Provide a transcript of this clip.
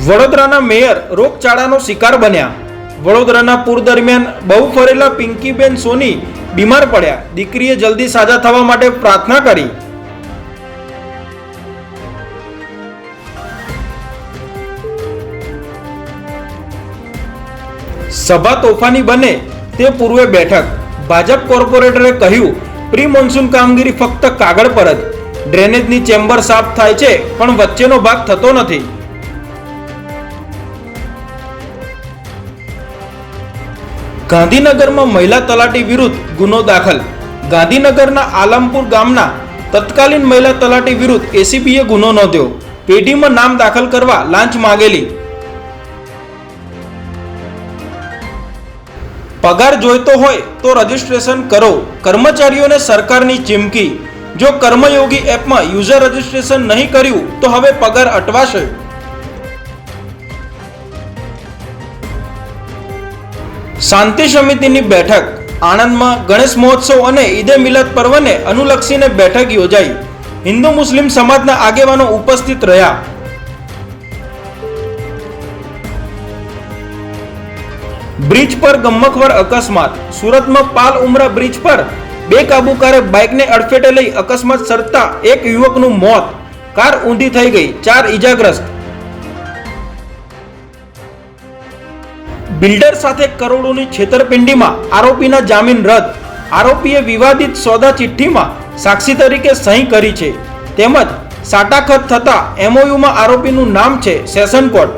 વડોદરાના મેયર રોગચાળાનો શિકાર બન્યા। વડોદરાના પૂર દરમિયાન બહુ ફરેલા પિંકીબેન સોની બીમાર પડ્યા। દીકરીએ જલ્દી સાજા થવા માટે પ્રાર્થના કરી। સભા તોફાની બને તે પૂર્વે બેઠક। ભાજપ કોર્પોરેટરે કહ્યું, પ્રી મોન્સૂન કામગીરી ફક્ત કાગળ પર જ। ડ્રેનેજની ચેમ્બર સાફ થાય છે પણ વચ્ચેનો ભાગ થતો નથી। ગાંધીનગરમાં મહિલા તલાટી વિરુદ્ધ ગુનો દાખલ। ગાંધીનગરના આલમપુર ગામના તત્કાલીન મહિલા તલાટી વિરુદ્ધ એસીબીએ ગુનો નોંધ્યો। પેઢીમાં નામ દાખલ કરવા લાંચ માંગેલી। પગાર જોઈતો હોય તો રજીસ્ટ્રેશન કરો, કર્મચારીઓને સરકારની ચીમકી। જો કર્મયોગી એપમાં યુઝર રજીસ્ટ્રેશન નહીં કર્યું તો હવે પગાર અટવાશે। શાંતિ સમિતિની બેઠક। આણંદમાં ગણેશ મહોત્સવ અને ઈદે મિલાદ પર્વને અનુલક્ષીને બેઠક યોજાઈ। હિન્દુ મુસ્લિમ સમાજના આગેવાનો ઉપસ્થિત રહ્યા। બ્રિજ પર ગમખ્વાર અકસ્માત। સુરતમાં પાલ ઉમરા બ્રિજ પર બેકાબુકારે બાઇકને અડફેટે લઈ અકસ્માત સર્જતા એક યુવકનું મોત, કાર ઊંધી થઈ ગઈ, 4 ઈજાગ્રસ્ત। બિલ્ડર સાથે કરોડોની છેતરપિંડીમાં આરોપીના જામીન રદ। આરોપીએ વિવાદિત સોદા ચિઠ્ઠીમાં સાક્ષી તરીકે સહી કરી છે તેમજ સાટાખત થતા એમઓયુમાં આરોપીનું નામ છે સેશન કોર્ટ।